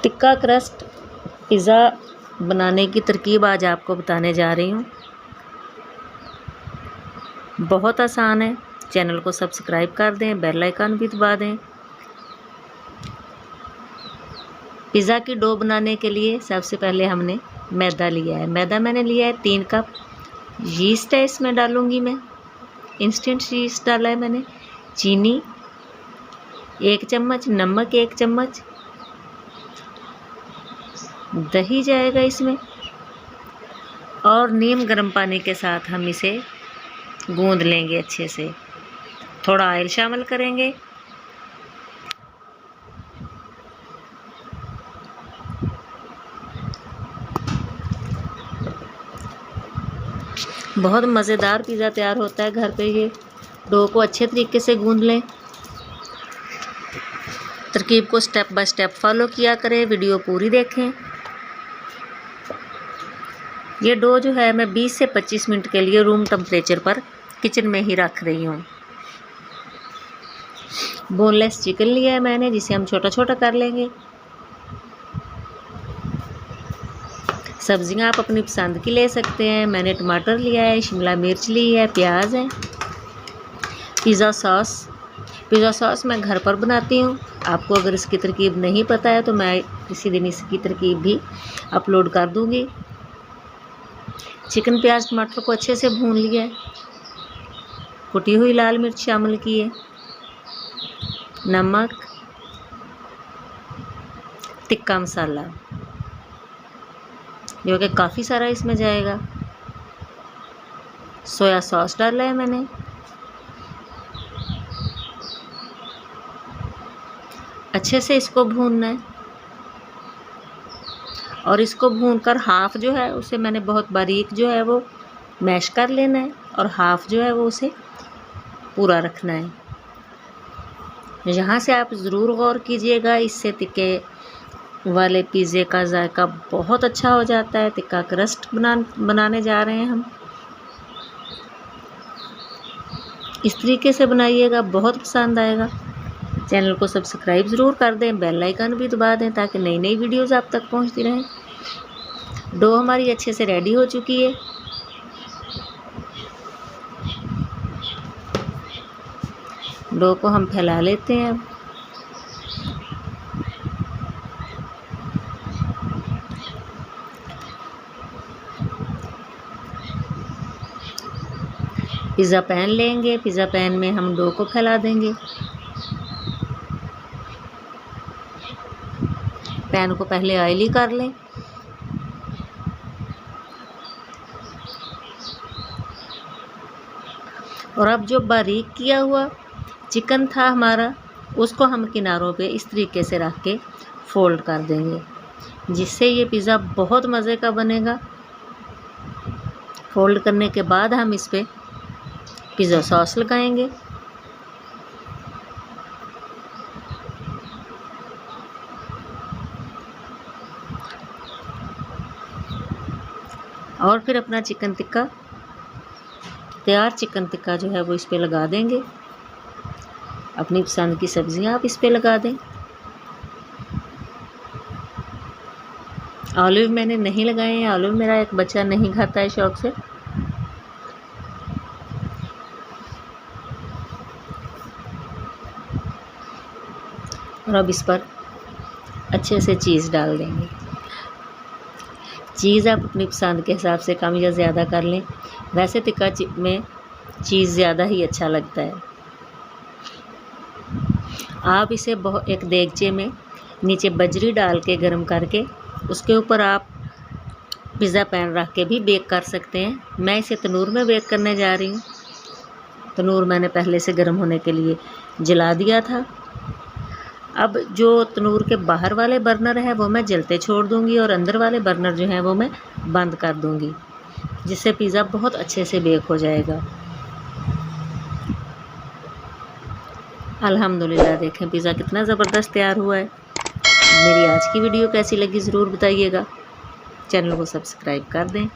Tikka crust pizza बनाने की तरकीब आज आपको बताने जा रही हूँ। बहुत आसान है। चैनल को सब्सक्राइब कर दें, बेल आइकन भी दबा दें। पिज़्ज़ा की डो बनाने के लिए सबसे पहले हमने मैदा लिया है। मैदा मैंने लिया है 3 कप। यीस्ट है, इसमें डालूँगी मैं। इंस्टेंट यीस्ट डाला है मैंने। चीनी 1 चम्मच, नमक 1 चम्मच, दही जाएगा इसमें, और नीम गर्म पानी के साथ हम इसे गूंद लेंगे अच्छे से। थोड़ा ऑयल शामिल करेंगे। बहुत मज़ेदार पिज़्ज़ा तैयार होता है घर पे। ये डो को अच्छे तरीके से गूंद लें। तरकीब को स्टेप बाय स्टेप फॉलो किया करें, वीडियो पूरी देखें। ये डो जो है मैं 20 से 25 मिनट के लिए रूम टेम्परेचर पर किचन में ही रख रही हूँ। बोनलेस चिकन लिया है मैंने, जिसे हम छोटा छोटा कर लेंगे। सब्जियां आप अपनी पसंद की ले सकते हैं। मैंने टमाटर लिया है, शिमला मिर्च ली है, प्याज है। पिज़्ज़ा सॉस मैं घर पर बनाती हूँ। आपको अगर इसकी तरकीब नहीं पता है तो मैं किसी दिन इसकी तरकीब भी अपलोड कर दूँगी। चिकन प्याज टमाटर को अच्छे से भून लिया है। कुटी हुई लाल मिर्च शामिल की है, नमक, टिक्का मसाला जो कि काफ़ी सारा इसमें जाएगा। सोया सॉस डाला है मैंने। अच्छे से इसको भूनना है, और इसको भूनकर हाफ जो है उसे मैंने बहुत बारीक जो है वो मैश कर लेना है, और हाफ जो है वो उसे पूरा रखना है। यहाँ से आप ज़रूर गौर कीजिएगा, इससे टिक्के वाले पिज़्ज़े का जायका बहुत अच्छा हो जाता है। टिक्का क्रस्ट बनाने जा रहे हैं हम। इस तरीके से बनाइएगा, बहुत पसंद आएगा। चैनल को सब्सक्राइब ज़रूर कर दें, बेल आइकन भी दबा दें ताकि नई नई वीडियोज़ आप तक पहुंचती रहें। डो हमारी अच्छे से रेडी हो चुकी है। डो को हम फैला लेते हैं अब। पिज़्ज़ा पैन लेंगे। पिज़्ज़ा पैन में हम डो को फैला देंगे। पैन को पहले ऑयली कर लें। और अब जो बारीक किया हुआ चिकन था हमारा, उसको हम किनारों पे इस तरीके से रख के फोल्ड कर देंगे, जिससे ये पिज़्ज़ा बहुत मज़े का बनेगा। फोल्ड करने के बाद हम इस पे पिज़्ज़ा सॉस लगाएंगे। और फिर अपना चिकन टिक्का, तैयार चिकन टिक्का जो है वो इस पे लगा देंगे। अपनी पसंद की सब्जियां आप इस पे लगा दें। ऑलिव मैंने नहीं लगाए हैं। ऑलिव मेरा एक बच्चा नहीं खाता है शौक से। और अब इस पर अच्छे से चीज़ डाल देंगे। चीज़ आप अपनी पसंद के हिसाब से कम या ज़्यादा कर लें। वैसे टिक्का में चीज़ ज़्यादा ही अच्छा लगता है। आप इसे एक देगचे में नीचे बजरी डाल के गर्म करके उसके ऊपर आप पिज़्ज़ा पैन रख के भी बेक कर सकते हैं। मैं इसे तनूर में बेक करने जा रही हूँ। तनूर मैंने पहले से गर्म होने के लिए जला दिया था। अब जो तनूर के बाहर वाले बर्नर है वो मैं जलते छोड़ दूँगी, और अंदर वाले बर्नर जो हैं वो मैं बंद कर दूँगी, जिससे पिज़्ज़ा बहुत अच्छे से बेक हो जाएगा। अल्हम्दुलिल्लाह, देखें पिज़्ज़ा कितना ज़बरदस्त तैयार हुआ है। मेरी आज की वीडियो कैसी लगी ज़रूर बताइएगा। चैनल को सब्सक्राइब कर दें।